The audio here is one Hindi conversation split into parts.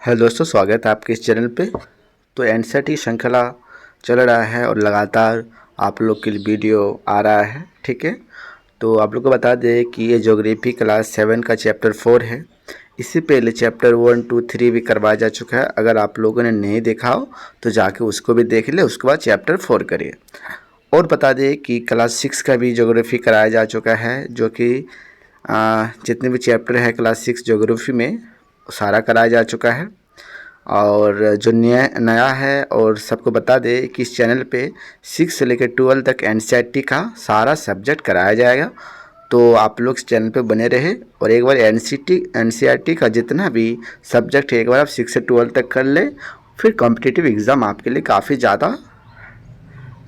हेलो दोस्तों, स्वागत है आपके इस चैनल पे। तो एनसीईआरटी श्रृंखला चल रहा है और लगातार आप लोग के लिए वीडियो आ रहा है। ठीक है, तो आप लोग को बता दें कि ये ज्योग्राफी क्लास 7 का चैप्टर 4 है। इससे पहले चैप्टर 1, 2, 3 भी करवाया जा चुका है। अगर आप लोगों ने नहीं देखा हो तो जाके उसको भी देख ले, उसके बाद चैप्टर 4 करिए। और बता दें कि क्लास 6 का भी ज्योग्राफी कराया जा चुका है, जो कि जितने भी चैप्टर है क्लास 6 ज्योग्राफी में सारा कराया जा चुका है। और जो नया है, और सबको बता दें कि इस चैनल पे 6 से लेकर 12 तक एनसीईआरटी का सारा सब्जेक्ट कराया जाएगा। तो आप लोग इस चैनल पे बने रहे और एक बार एनसीईआरटी का जितना भी सब्जेक्ट है एक बार आप 6 से 12 तक कर ले, फिर कॉम्पिटिटिव एग्ज़ाम आपके लिए काफ़ी ज़्यादा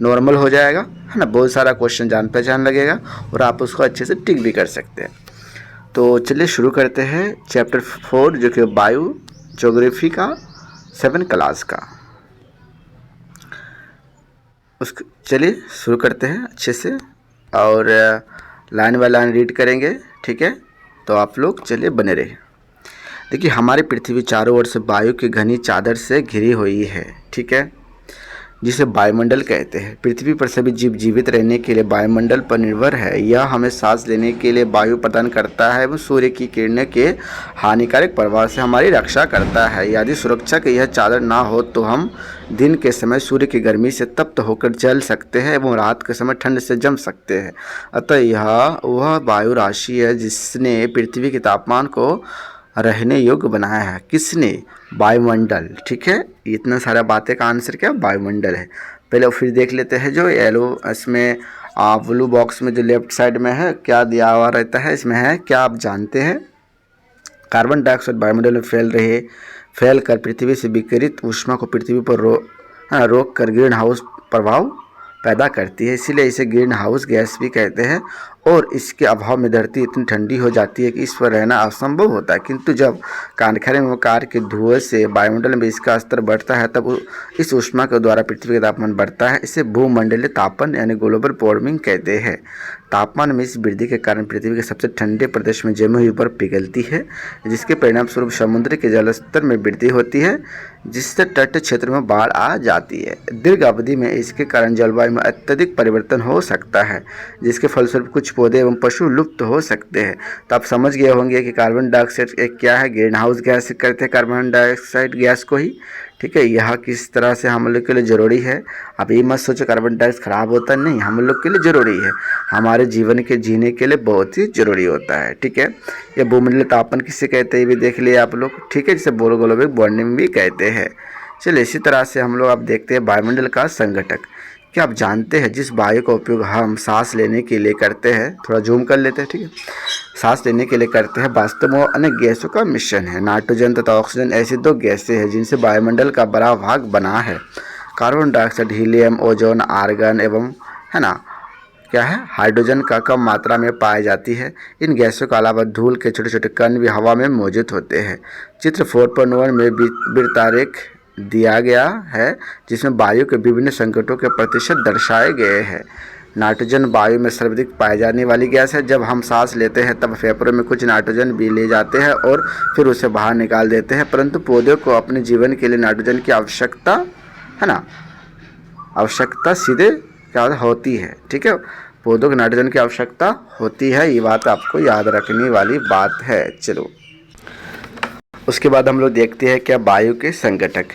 नॉर्मल हो जाएगा, है ना। बहुत सारा क्वेश्चन जान पहचान लगेगा और आप उसको अच्छे से टिक भी कर सकते हैं। तो चलिए शुरू करते हैं चैप्टर 4, जो कि बायो ज्योग्राफी का 7 क्लास का। चलिए शुरू करते हैं अच्छे से, और लाइन बाय लाइन रीड करेंगे। ठीक है, तो आप लोग चलिए बने रहे। देखिए, हमारी पृथ्वी चारों ओर से वायु की घनी चादर से घिरी हुई है। ठीक है, जिसे वायुमंडल कहते हैं। पृथ्वी पर सभी जीव जीवित रहने के लिए वायुमंडल पर निर्भर है। यह हमें सांस लेने के लिए वायु प्रदान करता है एवं सूर्य की किरणों के हानिकारक प्रभाव से हमारी रक्षा करता है। यदि सुरक्षा की यह चादर ना हो तो हम दिन के समय सूर्य की गर्मी से तप्त होकर जल सकते हैं एवं रात के समय ठंड से जम सकते हैं। अतः यह वह वायु राशि है जिसने पृथ्वी के तापमान को रहने योग्य बनाया है। किसने? वायुमंडल। ठीक है, इतना सारा बातें का आंसर क्या? वायुमंडल है। पहले फिर देख लेते हैं जो येलो इसमें ब्लू बॉक्स में जो लेफ्ट साइड में है क्या दिया हुआ रहता है, इसमें है क्या आप जानते हैं? कार्बन डाइऑक्साइड वायुमंडल में फैल कर पृथ्वी से विकिरित ऊष्मा को पृथ्वी पर रोक कर ग्रीन हाउस प्रभाव पैदा करती है, इसीलिए इसे ग्रीन हाउस गैस भी कहते हैं। और इसके अभाव में धरती इतनी ठंडी हो जाती है कि इस पर रहना असंभव होता है। किंतु जब कारखाने में कार के धुएं से वायुमंडल में इसका स्तर बढ़ता है तब इस ऊष्मा के द्वारा पृथ्वी का तापमान बढ़ता है। इसे भूमंडलीय तापन यानी ग्लोबल वार्मिंग कहते हैं। तापमान में इस वृद्धि के कारण पृथ्वी के सबसे ठंडे प्रदेश में जमी हुई बर्फ पिघलती है, जिसके परिणाम स्वरूप समुद्र के जलस्तर में वृद्धि होती है, जिससे तट क्षेत्र में बाढ़ आ जाती है। दीर्घ अवधि में इसके कारण जलवायु में अत्यधिक परिवर्तन हो सकता है, जिसके फलस्वरूप कुछ पौधे एवं पशु लुप्त हो सकते हैं। तो आप समझ गए होंगे कि कार्बन डाइऑक्साइड एक क्या है, ग्रीन हाउस गैस कहते हैं कार्बन डाइऑक्साइड गैस को ही। ठीक है, यह किस तरह से हम लोग के लिए ज़रूरी है। आप ये मत सोचो कार्बन डाइऑक्साइड खराब होता नहीं, हम लोग के लिए ज़रूरी है, हमारे जीवन के जीने के लिए बहुत ही ज़रूरी होता है। ठीक है, ये भूमंडलीय तापमान किसे कहते हैं ये भी देख लिए आप लोग। ठीक है, जिसे ग्लोबल वार्मिंग भी कहते हैं। चलिए इसी तरह से हम लोग आप देखते हैं वायुमंडल का संघटक। क्या आप जानते हैं जिस वायु का उपयोग हम सांस लेने के लिए करते हैं, थोड़ा जूम कर लेते हैं। ठीक है, सांस लेने के लिए करते हैं, वास्तव में अनेक गैसों का मिश्रण है। नाइट्रोजन तथा ऑक्सीजन ऐसी दो गैसें हैं जिनसे वायुमंडल का बड़ा भाग बना है। Carbon dioxide, helium, ozone, argon एवं है ना क्या है हाइड्रोजन का कम मात्रा में पाई जाती है। इन गैसों के अलावा धूल के छोटे छोटे कण भी हवा में मौजूद होते हैं। चित्र 4.1 में वृत्तारेख दिया गया है जिसमें वायु के विभिन्न संकटों के प्रतिशत दर्शाए गए हैं। नाइट्रोजन वायु में सर्वाधिक पाई जाने वाली गैस है। जब हम सांस लेते हैं तब फेफड़ों में कुछ नाइट्रोजन भी ले जाते हैं और फिर उसे बाहर निकाल देते हैं, परंतु पौधों को अपने जीवन के लिए नाइट्रोजन की आवश्यकता है ना आवश्यकता सीधे क्या होती है। ठीक है, पौधों को नाइट्रोजन की आवश्यकता होती है, ये बात आपको याद रखने वाली बात है। चलो उसके बाद हम लोग देखते हैं क्या वायु के संघटक।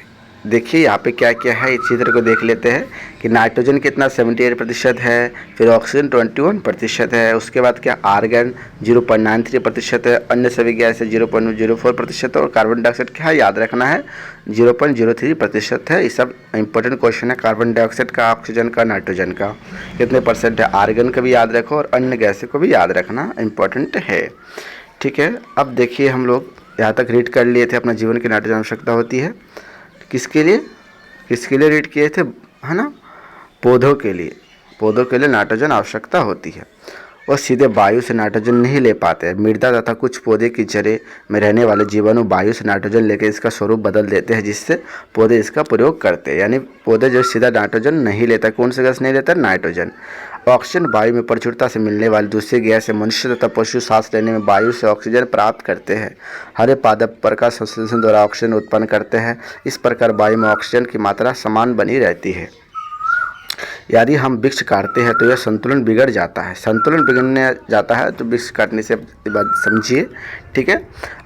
देखिए यहाँ पे क्या क्या है, इस चित्र को देख लेते हैं कि नाइट्रोजन कितना 78% है, फिर ऑक्सीजन 21% है, उसके बाद क्या आर्गन 0.93% है, अन्य सभी गैस 0.04% और कार्बन डाइऑक्साइड क्या याद रखना है 0.03% है। ये सब इंपॉर्टेंट क्वेश्चन है। कार्बन डाइऑक्साइड का, ऑक्सीजन का, नाइट्रोजन का कितने परसेंट है, आर्गन का भी याद रखो और अन्य गैसों को भी याद रखना इम्पोर्टेंट है। ठीक है, अब देखिए हम लोग यहाँ तक रीड कर लिए थे अपना जीवन की नाइट्रोजन आवश्यकता होती है किसके लिए रीड किए थे, है ना, पौधों के लिए नाइट्रोजन आवश्यकता होती है। वो सीधे वायु से नाइट्रोजन नहीं ले पाते हैं। मृदा तथा कुछ पौधे की जड़ें में रहने वाले जीवाणु वायु से नाइट्रोजन लेकर इसका स्वरूप बदल देते हैं, जिससे पौधे इसका प्रयोग करते हैं। यानी पौधे जो सीधा नाइट्रोजन नहीं लेता, कौन सा गैस नहीं लेता? नाइट्रोजन। ऑक्सीजन वायु में प्रचुरता से मिलने वाली दूसरी गैस है। मनुष्य तथा पशु सांस लेने में वायु से ऑक्सीजन प्राप्त करते हैं। हरे पादप प्रकाश संश्लेषण द्वारा ऑक्सीजन उत्पन्न करते हैं। इस प्रकार वायु में ऑक्सीजन की मात्रा समान बनी रहती है। यदि हम वृक्ष काटते हैं तो यह संतुलन बिगड़ जाता है। संतुलन बिगड़ने जाता है तो वृक्ष काटने से बात समझिए, ठीक है।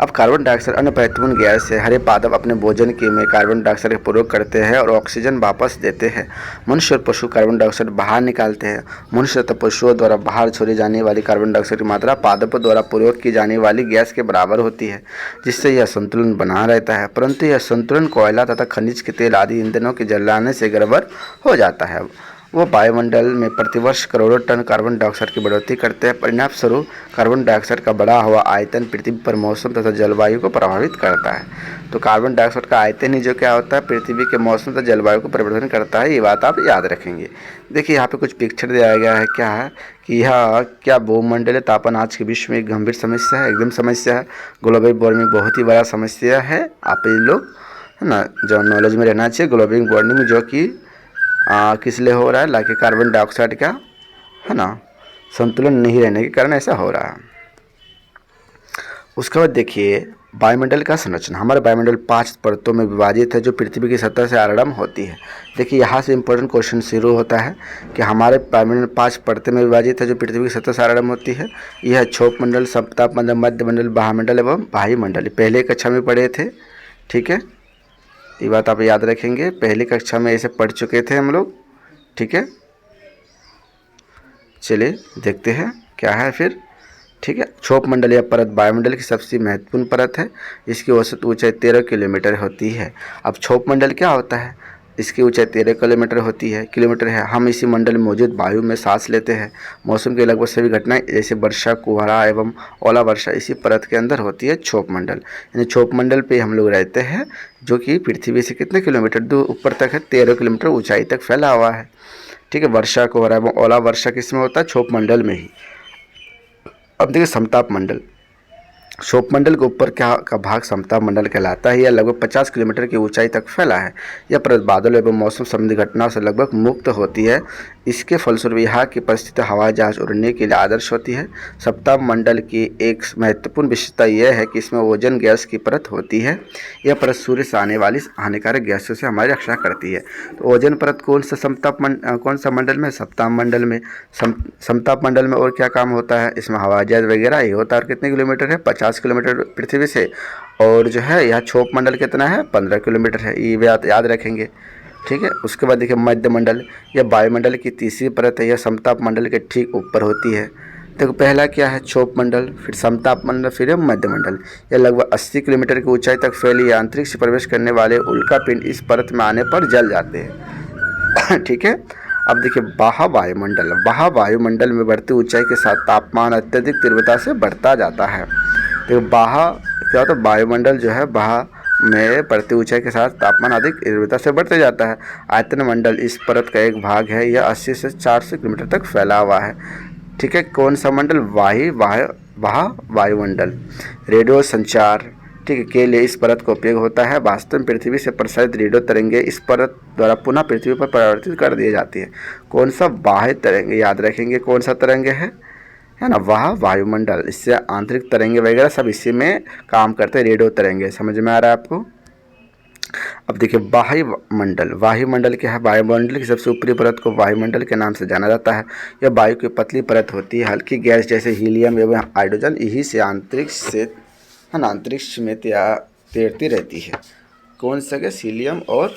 अब कार्बन डाइऑक्साइड अन्य महत्वपूर्ण गैस है। हरे पादप अपने भोजन के में कार्बन डाइऑक्साइड का प्रयोग करते हैं और ऑक्सीजन वापस देते हैं। मनुष्य और पशु कार्बन डाइऑक्साइड बाहर निकालते हैं। मनुष्य तथा पशुओं द्वारा बाहर छोड़ी जाने वाली कार्बन डाइऑक्साइड की मात्रा पादपों द्वारा प्रयोग की जाने वाली गैस के बराबर होती है, जिससे यह संतुलन बना रहता है। परंतु यह संतुलन कोयला तथा खनिज के तेल आदि ईंधनों के जलाने से गड़बड़ हो जाता है। वो वायुमंडल में प्रतिवर्ष करोड़ों टन कार्बन डाइऑक्साइड की बढ़ोतरी करते हैं। परिणाम स्वरूप कार्बन डाइऑक्साइड का बढ़ा हुआ आयतन पृथ्वी पर मौसम तथा जलवायु को प्रभावित करता है। तो कार्बन डाइऑक्साइड का आयतन ही जो क्या होता है, पृथ्वी के मौसम तथा जलवायु को परिवर्तन करता है। ये बात आप याद रखेंगे। देखिए यहाँ पे कुछ पिक्चर दिया गया है। क्या है कि यह क्या भूमंडलीय तापमान आज के विश्व में एक गंभीर समस्या है, एकदम समस्या है। ग्लोबल वार्मिंग बहुत ही बड़ा समस्या है। आप ये लोग है ना जो नॉलेज में रहना चाहिए। ग्लोबल वार्मिंग जो कि किस लिए हो रहा है? लाइक कार्बन डाइऑक्साइड का है ना संतुलन नहीं रहने के कारण ऐसा हो रहा है। उसके बाद देखिए वायुमंडल का संरचना। हमारा वायुमंडल 5 परतों में विभाजित है जो पृथ्वी की सतह से आरम्भ होती है। देखिए यहाँ से इंपॉर्टेंट क्वेश्चन शुरू होता है कि हमारे वायुमंडल 5 परतों में विभाजित है जो पृथ्वी की सतह से आरम्भ होती है। यह क्षोभ मंडल, सप्ताप मंडल, मध्य मंडल, बाह्यमंडल एवं वायुमंडल। पहले कक्षा में पढ़े थे, ठीक है। ये बात आप याद रखेंगे, पहली कक्षा में ऐसे पढ़ चुके थे हम लोग, ठीक है। चलिए देखते हैं क्या है फिर, ठीक है। क्षोभ मंडल या परत वायुमंडल की सबसे महत्वपूर्ण परत है। इसकी औसत ऊंचाई 13 किलोमीटर होती है। अब क्षोभ मंडल क्या होता है? इसकी ऊंचाई 13 किलोमीटर है। हम इसी मंडल में मौजूद वायु में सांस लेते हैं। मौसम के लगभग सभी घटनाएं जैसे वर्षा, कोहरा एवं ओला वर्षा इसी परत के अंदर होती है, क्षोभ मंडल। यानी क्षोभ मंडल पे हम लोग रहते हैं, जो कि पृथ्वी से कितने किलोमीटर दूर ऊपर तक है? 13 किलोमीटर ऊंचाई तक फैला हुआ है, ठीक है। वर्षा, कोहरा एवं ओला वर्षा किस में होता है? क्षोभ मंडल में ही। अब देखिए समताप मंडल। क्षोभ मंडल के ऊपर क्या का भाग समताप मंडल कहलाता है। यह लगभग 50 किलोमीटर की ऊंचाई तक फैला है। यह परत बादल एवं मौसम संबंधी घटनाओं से लगभग मुक्त होती है। इसके फलस्वरूप यहाँ की परिस्थिति हवाई जहाज उड़ने के लिए आदर्श होती है। सप्ताह मंडल की एक महत्वपूर्ण विशेषता यह है कि इसमें ओजोन गैस की परत होती है। यह परत सूर्य से आने वाली हानिकारक गैसों से हमारी रक्षा करती है। तो ओजोन परत कौन सा मंडल में? सप्ताह मंडल में। समताप मंडल में और क्या काम होता है? इसमें हवाई जहाज वगैरह ही होता है। और कितने किलोमीटर है? 50 किलोमीटर पृथ्वी से। और जो है यह क्षोभ मंडल कितना है? 15 किलोमीटर है। ये बात याद रखेंगे, ठीक है। उसके बाद देखिए मध्य मंडल। यह वायुमंडल की तीसरी परत है। यह समताप मंडल के ठीक ऊपर होती है। देखो पहला क्या है? क्षोभ मंडल, फिर समताप मंडल, फिर मध्य मंडल। यह लगभग 80 किलोमीटर की ऊंचाई तक फैली अंतरिक्ष से प्रवेश करने वाले उल्कापिंड इस परत में आने पर जल जाते हैं, ठीक है। अब देखिए बाह्य वायुमंडल। बाह्य वायुमंडल में बढ़ती ऊंचाई के साथ तापमान अत्यधिक तीव्रता से बढ़ता जाता है। तो बाह्य क्या होता है? वायुमंडल जो है बाह्य में बढ़ती ऊंचाई के साथ तापमान अधिक तीव्रता से बढ़ते जाता है। आयतन मंडल इस परत का एक भाग है। यह 80 से 400 किलोमीटर तक फैला हुआ है, ठीक है। कौन सा मंडल? बाह्य वायुमंडल। रेडियो संचार, ठीक है, के लिए इस परत का उपयोग होता है। वास्तव में पृथ्वी से प्रसारित रेडियो तरंगे इस परत द्वारा पुनः पृथ्वी पर परिवर्तित कर दी जाती है। कौन सा? बाह्य तरंगे। याद रखेंगे कौन सा तरंगे है ना? वह वायुमंडल। इससे आंतरिक तरंगे वगैरह सब इसी में काम करते हैं। रेडियो तरंगे, समझ में आ रहा है आपको? अब देखिए वायुमंडल। वायुमंडल क्या है? वायुमंडल की सबसे ऊपरी परत को वायुमंडल के नाम से जाना जाता है। यह वायु की पतली परत होती है। हल्की गैस जैसे हीलियम एवं हाइड्रोजन यही से अंतरिक्ष से है ना अंतरिक्ष में तैरती रहती है। कौन सा गैस? हीलियम और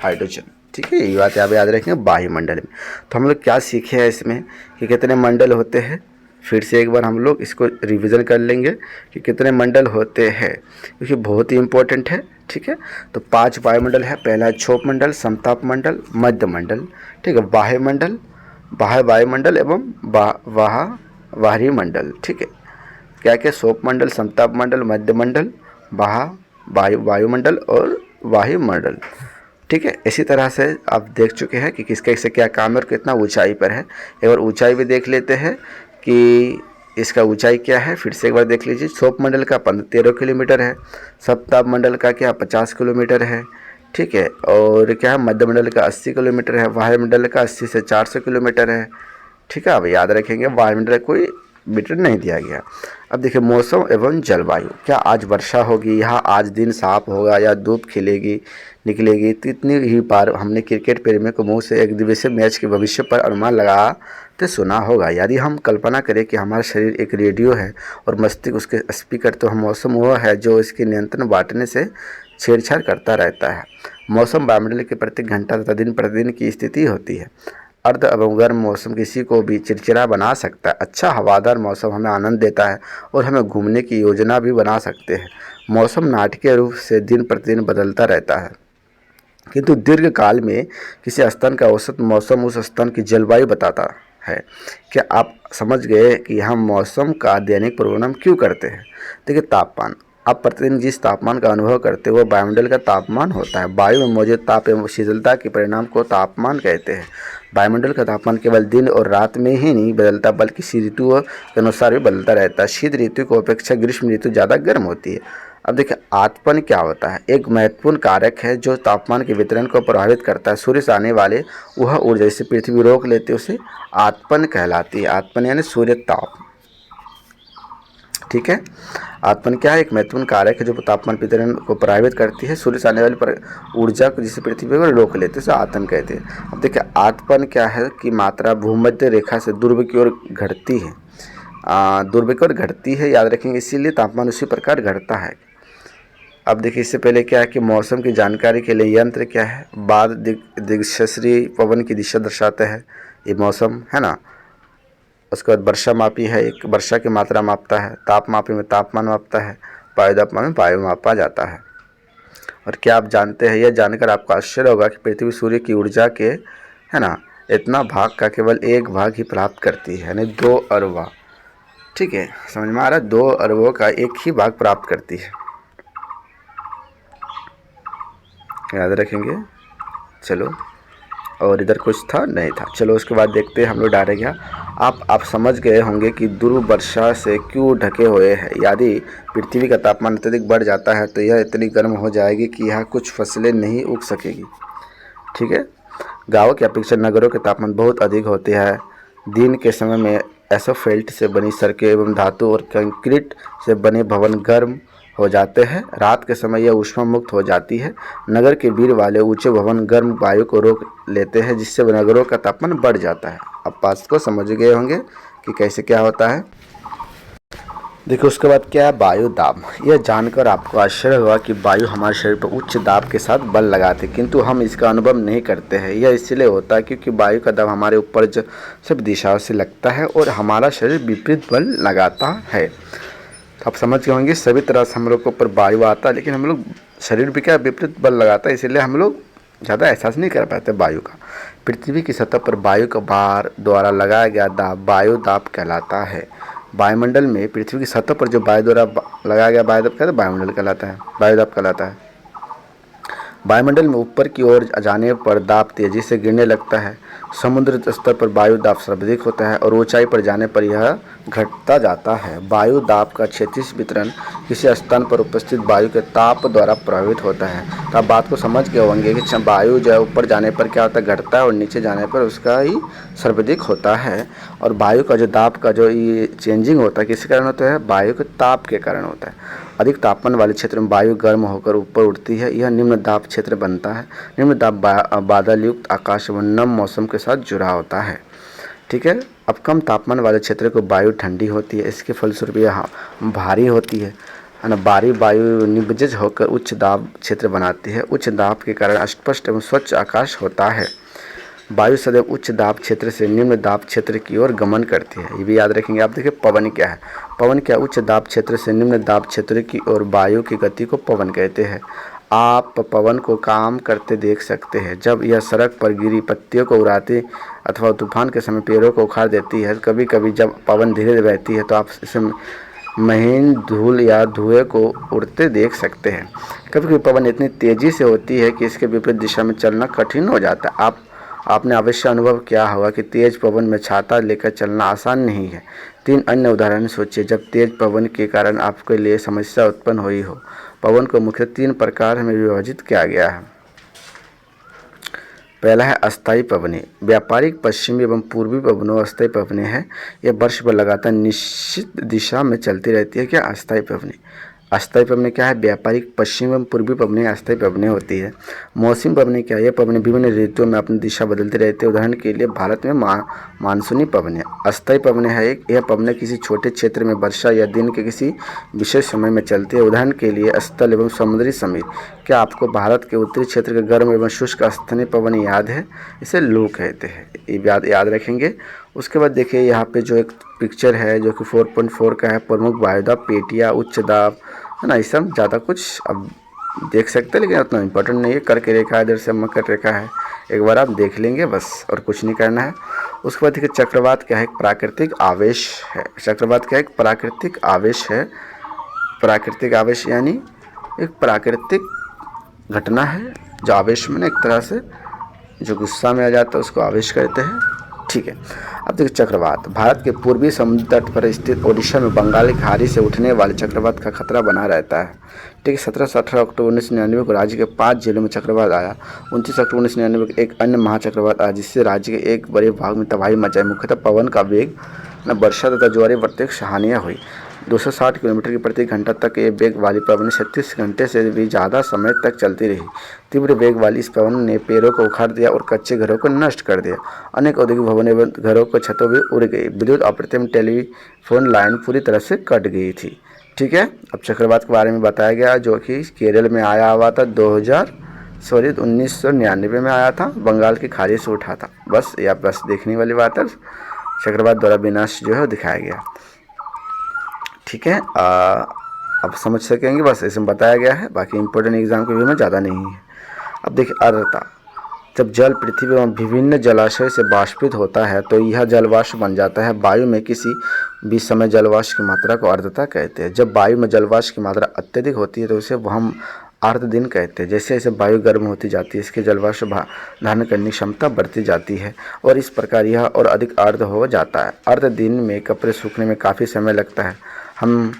हाइड्रोजन, ठीक है। ये बात आप याद रखेंगे वायुमंडल में। तो हम लोग क्या सीखे हैं इसमें कि कितने मंडल होते हैं? फिर से एक बार हम लोग इसको रिवीजन कर लेंगे कि कितने मंडल होते हैं, क्योंकि बहुत ही इम्पोर्टेंट है, ठीक है। तो 5 वायुमंडल है। पहला है क्षोभ मंडल, समताप मंडल, मध्य मंडल, ठीक है, वायुमंडल, बाह्य वायुमंडल एवं बाहरी मंडल, ठीक है। क्या क्या? क्षोभ मंडल, समताप मंडल, मध्य मंडल, वायुमंडल और वायुमंडल, ठीक है। इसी तरह से आप देख चुके हैं कि किसका इससे क्या काम है और कितना ऊंचाई पर है। एक बार ऊंचाई भी देख लेते हैं कि इसका ऊंचाई क्या है, फिर से एक बार देख लीजिए। क्षोभ मंडल का 13 किलोमीटर है, सप्ताह मंडल का क्या 50 किलोमीटर है, ठीक है। और क्या है, मध्य मंडल का 80 किलोमीटर है, वायुमंडल का 80 से 400 किलोमीटर है, ठीक है। अब याद रखेंगे वायुमंडल कोई मीटर नहीं दिया गया। अब देखिए मौसम एवं जलवायु, क्या आज वर्षा होगी, यहाँ आज दिन साफ होगा या धूप खिलेगी निकलेगी। तो इतनी ही बार हमने क्रिकेट प्रेमियों को मुंह से एक दिवसीय मैच के भविष्य पर अनुमान लगाते सुना होगा। यदि हम कल्पना करें कि हमारा शरीर एक रेडियो है और मस्तिष्क उसके स्पीकर, तो हम मौसम वह है जो इसके नियंत्रण बांटने से छेड़छाड़ करता रहता है। मौसम वायुमंडल के प्रत्येक घंटा तथा दिन प्रतिदिन की स्थिति होती है। अर्ध एवं गर्म मौसम किसी को भी चिड़चिड़ा बना सकता है। अच्छा हवादार मौसम हमें आनंद देता है और हमें घूमने की योजना भी बना सकते हैं। मौसम नाटकीय रूप से दिन प्रतिदिन बदलता रहता है, किंतु दीर्घ काल में किसी स्थान का औसत मौसम उस स्थान की जलवायु बताता है। क्या आप समझ गए कि हम मौसम का दैनिक पूर्वानुमान क्यों करते हैं? देखिए तापमान, आप प्रतिदिन जिस तापमान का अनुभव करते हो वह वायुमंडल का तापमान होता है। वायु में मौजूद ताप एवं शीतलता के परिणाम को तापमान कहते हैं। वायुमंडल का तापमान केवल दिन और रात में ही नहीं बदलता, बल्कि ऋतुओं के अनुसार भी बदलता रहता है। शीत ऋतु की अपेक्षा ग्रीष्म ऋतु ज़्यादा गर्म होती है। अब देखिए आतपन क्या होता है, एक महत्वपूर्ण कारक है जो तापमान के वितरण को प्रभावित करता है। सूर्य से आने वाले वह ऊर्जा जिसे पृथ्वी रोक लेती है उसे आतपन कहलाती है। आतपन यानी सूर्य ताप, ठीक है। आतपन क्या है, एक महत्वपूर्ण कारक है जो तापमान वितरण को प्रभावित करती है। सूर्य से आने वाली ऊर्जा को जिसे पृथ्वी पर रोक लेते हैं उसे आतपन कहते हैं। अब देखिए आतपन क्या है कि मात्रा भूमध्य रेखा से पूर्व की ओर घटती है, पूर्व की ओर घटती है, याद रखेंगे, इसीलिए तापमान उसी प्रकार घटता है। अब देखिए इससे पहले क्या है कि मौसम की जानकारी के लिए यंत्र क्या है, बाद दिक्सूत्री पवन की दिशा दर्शाता है, ये मौसम है ना। उसके बाद वर्षा मापी है, एक वर्षा की मात्रा मापता है। ताप मापी में तापमान मापता है। वायुदाप में वायु मापा जाता है। और क्या आप जानते हैं, यह जानकर आपको आश्चर्य होगा कि पृथ्वी सूर्य की ऊर्जा के है ना इतना भाग का केवल एक भाग ही प्राप्त करती है, यानी 2 अरबा, ठीक है, समझ में आ रहा है, 2 अरबों का एक ही भाग प्राप्त करती है, याद रखेंगे। चलो, और इधर कुछ था नहीं था। चलो उसके बाद देखते हैं हम लोग डायरेक्ट यहाँ। आप समझ गए होंगे कि ध्रुव वर्षा से क्यों ढके हुए हैं। यदि पृथ्वी का तापमान अत्यधिक बढ़ जाता है तो यह इतनी गर्म हो जाएगी कि यहाँ कुछ फसलें नहीं उग सकेगी, ठीक है। गाँव की अपेक्षा नगरों के तापमान बहुत अधिक होते हैं। दिन के समय में एसोफेल्ट से बनी सड़कें एवं धातु और कंक्रीट से बने भवन गर्म हो जाते हैं। रात के समय यह ऊष्मा मुक्त हो जाती है। नगर के भीड़ वाले ऊंचे भवन गर्म वायु को रोक लेते हैं, जिससे नगरों का तापमान बढ़ जाता है। अब बात को समझ गए होंगे कि कैसे क्या होता है। देखिए उसके बाद क्या है, वायु दाब। यह जानकर आपको आश्चर्य हुआ कि वायु हमारे शरीर पर उच्च दाब के साथ बल लगाते, किंतु हम इसका अनुभव नहीं करते हैं। यह इसलिए होता है क्योंकि वायु का दाब हमारे ऊपर सब दिशाओं से लगता है और हमारा शरीर विपरीत बल लगाता है। तो आप समझ गए होंगे सभी तरह से हम लोग के ऊपर वायु आता है, लेकिन हम लोग शरीर भी क्या विपरीत बल लगाता है, इसीलिए हम लोग ज़्यादा एहसास नहीं कर पाते वायु का। पृथ्वी की सतह पर वायु का भार द्वारा लगाया गया दाब वायु दाब कहलाता है। वायुमंडल में पृथ्वी की सतह पर जो वायु द्वारा लगाया गया वायु दाब कहलाता है, वायुमंडल कहलाता है, वायु दाब कहलाता है। वायुमंडल में ऊपर की ओर जाने पर दाब तेजी से गिरने लगता है। समुद्र स्तर पर वायु दाब सर्वाधिक होता है और ऊंचाई पर जाने पर यह घटता जाता है। वायु दाब का क्षैतिज वितरण किसी स्थान पर उपस्थित वायु के ताप द्वारा प्रभावित होता है। तो आप बात को समझ गए होंगे कि वायु जो है ऊपर जाने पर क्या होता है, घटता है, और नीचे जाने पर उसका ही सर्वाधिक होता है। और वायु का जो दाब का जो ये चेंजिंग होता है किसके कारण होता है, वायु के ताप के कारण होता है। अधिक तापमान वाले क्षेत्र में वायु गर्म होकर ऊपर उठती है, यह निम्न दाब क्षेत्र बनता है। निम्न दाब बादल युक्त आकाश व नम मौसम के साथ जुड़ा होता है, ठीक है। अब कम तापमान वाले क्षेत्र को वायु ठंडी होती है, इसके फलस्वरूप यह भारी होती है ना। भारी वायु निवजज होकर उच्च दाब क्षेत्र बनाती है। उच्च दाब के कारण स्पष्ट एवं स्वच्छ आकाश होता है। वायु सदैव उच्च दाब क्षेत्र से निम्न दाब क्षेत्र की ओर गमन करती है, ये भी याद रखेंगे आप। देखिए पवन क्या है, पवन क्या, उच्च दाब क्षेत्र से निम्न दाब क्षेत्र की ओर वायु की गति को पवन कहते हैं। आप पवन को काम करते देख सकते हैं, जब यह सड़क पर गिरी पत्तियों को उड़ाती अथवा तूफान के समय पेड़ों को उखाड़ देती है। कभी कभी जब पवन धीरे बहती है तो आप इसे महीन धूल या धुएं को उड़ते देख सकते हैं। कभी कभी पवन इतनी तेज़ी से होती है कि इसके विपरीत दिशा में चलना कठिन हो जाता है। आप आपने अवश्य अनुभव किया होगा कि तेज पवन में छाता लेकर चलना आसान नहीं है। 3 अन्य उदाहरण सोचिए जब तेज पवन के कारण आपके लिए समस्या उत्पन्न हुई हो। पवन को मुख्य 3 प्रकार में विभाजित किया गया है। पहला है अस्थायी पवनें। व्यापारिक पश्चिमी एवं पूर्वी पवनों अस्थायी पवनें हैं। यह वर्ष भर लगातार निश्चित दिशा में चलती रहती है। क्या अस्थायी पवनें? अस्थायी पवनें क्या है? व्यापारिक पश्चिम एवं पूर्वी पवनें अस्थायी पवनें होती है। मौसमी पवनें क्या है? ये पवनें विभिन्न ऋतुओं में अपनी दिशा बदलती रहती है। उदाहरण के लिए भारत में मानसूनी पवनें। अस्थायी पवनें है यह पवनें किसी छोटे क्षेत्र में वर्षा या दिन के किसी विशेष समय में चलती है। उदाहरण के लिए स्थल एवं समुद्री समीर। क्या आपको भारत के उत्तरी क्षेत्र के गर्म एवं शुष्क स्थानीय पवन याद है? इसे लू कहते हैं। ये याद रखेंगे। उसके बाद देखिए यहाँ पे जो एक पिक्चर है जो कि 4.4 का है। प्रमुख वायुदाब पेटियाँ, उच्च दाब, है ना, ये सब ज़्यादा कुछ अब देख सकते हैं लेकिन उतना इम्पोर्टेंट नहीं है। करके रेखा इधर से मकर रेखा है, एक बार आप देख लेंगे बस, और कुछ नहीं करना है। उसके बाद देखिए चक्रवात क्या है? एक प्राकृतिक आवेश है। चक्रवात क्या है? एक प्राकृतिक आवेश है। प्राकृतिक आवेश यानी एक प्राकृतिक घटना है जो आवेश में एक तरह से जो गुस्सा में आ जाता है उसको आवेश कहते हैं। ठीक है। अब देखिए चक्रवात। भारत के पूर्वी समुद्र तट पर स्थित ओडिशा में बंगाल की खाड़ी से उठने वाले चक्रवात का खतरा बना रहता है। ठीक है। 17 से 18 अक्टूबर 1999 को राज्य के 5 जिलों में चक्रवात आया। 29 अक्टूबर 1999 को एक अन्य महाचक्रवात आया जिससे राज्य के एक बड़े भाग में तबाही मचाई। मुख्यतः पवन का वेग, वर्षा तथा ज्वारी प्रत्यक्ष हानियाँ हुई। 260 किलोमीटर की प्रति घंटा तक ये वेग वाली पवन 36 घंटे से भी ज़्यादा समय तक चलती रही। तीव्र वेग वाली इस पवन ने पेड़ों को उखाड़ दिया और कच्चे घरों को नष्ट कर दिया। अनेक औद्योगिक भवन एवं घरों को छतों भी उड़ गई। विद्युत आपूर्ति, टेलीफोन लाइन पूरी तरह से कट गई थी। ठीक है। अब चक्रवात के बारे में बताया गया जो कि केरल में आया हुआ था 1999 में आया था, बंगाल की खाड़ी से उठा था। बस या बस देखने वाली बात है। चक्रवात द्वारा विनाश जो है दिखाया गया। ठीक है। अब समझ सकेंगे, बस इसमें बताया गया है। बाकी इंपॉर्टेंट एग्जाम के व्यू में ज़्यादा नहीं है। अब देखिए आर्द्रता। जब जल पृथ्वी एवं विभिन्न जलाशय से बाष्पित होता है तो यह जलवाष्प बन जाता है। वायु में किसी भी समय जलवाष्प की मात्रा को आर्द्रता कहते हैं। जब वायु में जलवाष्प की मात्रा अत्यधिक होती है तो उसे हम आर्द्र दिन कहते हैं। जैसे जैसे वायु गर्म होती जाती है इसके जलवाष्प धारण करने की क्षमता बढ़ती जाती है और इस प्रकार यह और अधिक आर्द्र हो जाता है। आर्द्र दिन में कपड़े सूखने में काफ़ी समय लगता है। हम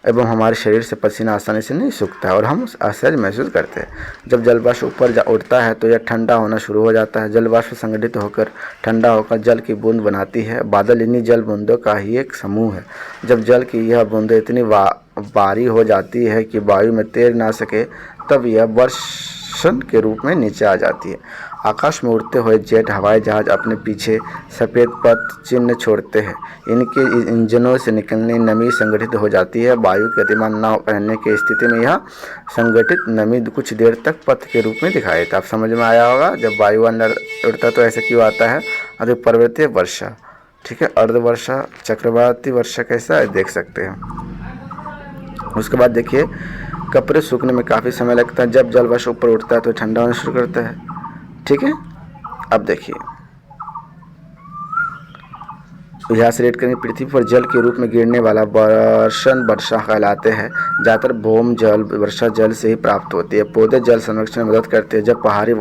एवं हमारे शरीर से पसीना आसानी से नहीं सूखता है और हम असहज महसूस करते हैं। जब जलवाष्प ऊपर उठता है तो यह ठंडा होना शुरू हो जाता है। जलवाष्प संगठित होकर ठंडा होकर जल की बूंद बनाती है। बादल इन्हीं जल बूंदों का ही एक समूह है। जब जल की यह बूंदें इतनी भारी हो जाती है कि वायु में तैर ना सके तब यह वर्षण के रूप में नीचे आ जाती है। आकाश में उड़ते हुए जेट हवाई जहाज अपने पीछे सफ़ेद पथ चिन्ह छोड़ते हैं। इनके इंजनों से निकलने नमी संगठित हो जाती है। वायु के गतिमान न रहने की स्थिति में यह संगठित नमी कुछ देर तक पथ के रूप में दिखाई देता है। आप समझ में आया होगा। जब वायु अंदर उड़ता है तो ऐसा क्यों आता है? अधिक पर्वतीय वर्षा। ठीक है। अर्धवर्षा, चक्रवाती वर्षा कैसा है देख सकते हैं। उसके बाद देखिए कपड़े सूखने में काफ़ी समय लगता है। जब जलवाष्प ऊपर उठता है तो ठंडा होना शुरू करता है। ठीक है। अब देखिए यहाँ से रेट करेंगे। पृथ्वी पर जल के रूप में गिरने वाला वर्षण वर्षा कहलाते हैं। ज़्यादातर भौम जल वर्षा जल से ही प्राप्त होती है। पौधे जल संरक्षण में मदद करते हैं। जब पहाड़ी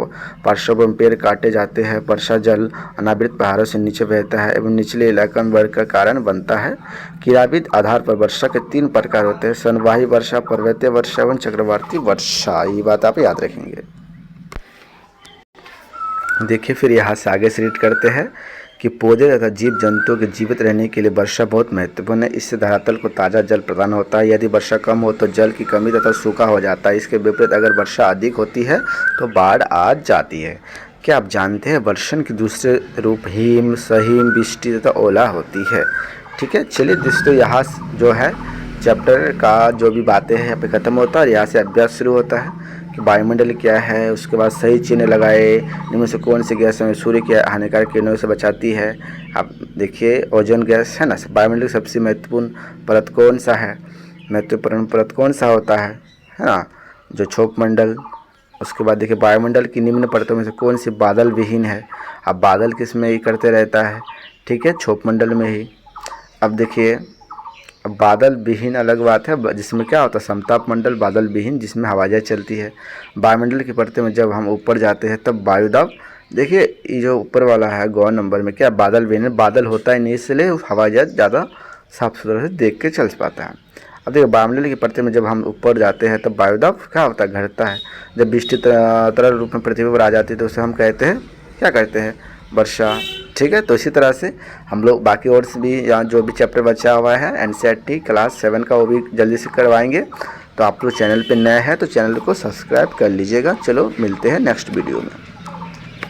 पार्श्वों पर पेड़ काटे जाते हैं वर्षा जल अनावृत पहाड़ों से नीचे बहता है एवं निचले इलाकों में वर्षा का कारण बनता है। क्रियाविद आधार पर वर्षा के 3 प्रकार होते हैं: संवाही वर्षा, पर्वतीय वर्षा एवं चक्रवाती वर्षा। ये बात आप याद रखेंगे। देखिए फिर यहाँ से आगे से रीड करते हैं कि पौधे तथा जीव जंतुओं के जीवित रहने के लिए वर्षा बहुत महत्वपूर्ण है। इससे धरातल को ताज़ा जल प्रदान होता है। यदि वर्षा कम हो तो जल की कमी तथा सूखा हो जाता है। इसके विपरीत अगर वर्षा अधिक होती है तो बाढ़ आ जाती है। क्या आप जानते हैं वर्षण के दूसरे रूप हिम, सहिम, वृष्टि तथा ओला होती है। ठीक है। चलिए दोस्तों यहाँ जो है चैप्टर का जो भी बातें हैं यहाँ पे ख़त्म होता है और यहाँ से अभ्यास शुरू होता है कि वायुमंडल क्या है। उसके बाद सही चिन्ह लगाए। इनमें से कौन सी गैस हमें सूर्य के हानिकारक किरणों से बचाती है। आप देखिए ओजोन गैस है ना। वायुमंडल की सबसे महत्वपूर्ण परत कौन सा है? महत्वपूर्ण परत कौन सा होता है ना? जो क्षोभ मंडल। उसके बाद देखिए वायुमंडल की निम्न परतों में से कौन सी बादल विहीन है। अब बादल किस में ही करते रहता है? ठीक है, क्षोभ मंडल में ही। अब देखिए अब बादल विहीन अलग बात है जिसमें क्या होता है समताप मंडल, बादल विहीन जिसमें हवाएं चलती है। वायुमंडल की परतें में जब हम ऊपर जाते हैं तब वायुदाब देखिए ये जो ऊपर वाला है गौ नंबर में क्या बादल भी बादल होता है नहीं, इसलिए हवाई जहाज ज़्यादा साफ सुथरा से देख के चल पाता है। अब देखिए बामंडल की परत में जब हम ऊपर जाते हैं तब वायुदाब क्या होता है, घटता है। जब वृष्टि तरल रूप में पृथ्वी पर आ जाती है तो उसे हम कहते हैं, क्या कहते हैं, वर्षा। ठीक है, तो इसी तरह से हम लोग बाकी और भी यहाँ जो भी चैप्टर बचा हुआ है NCERT क्लास 7 का वो भी जल्दी से करवाएंगे। तो आप लोग चैनल पे नए हैं तो चैनल को सब्सक्राइब कर लीजिएगा। चलो मिलते हैं नेक्स्ट वीडियो में।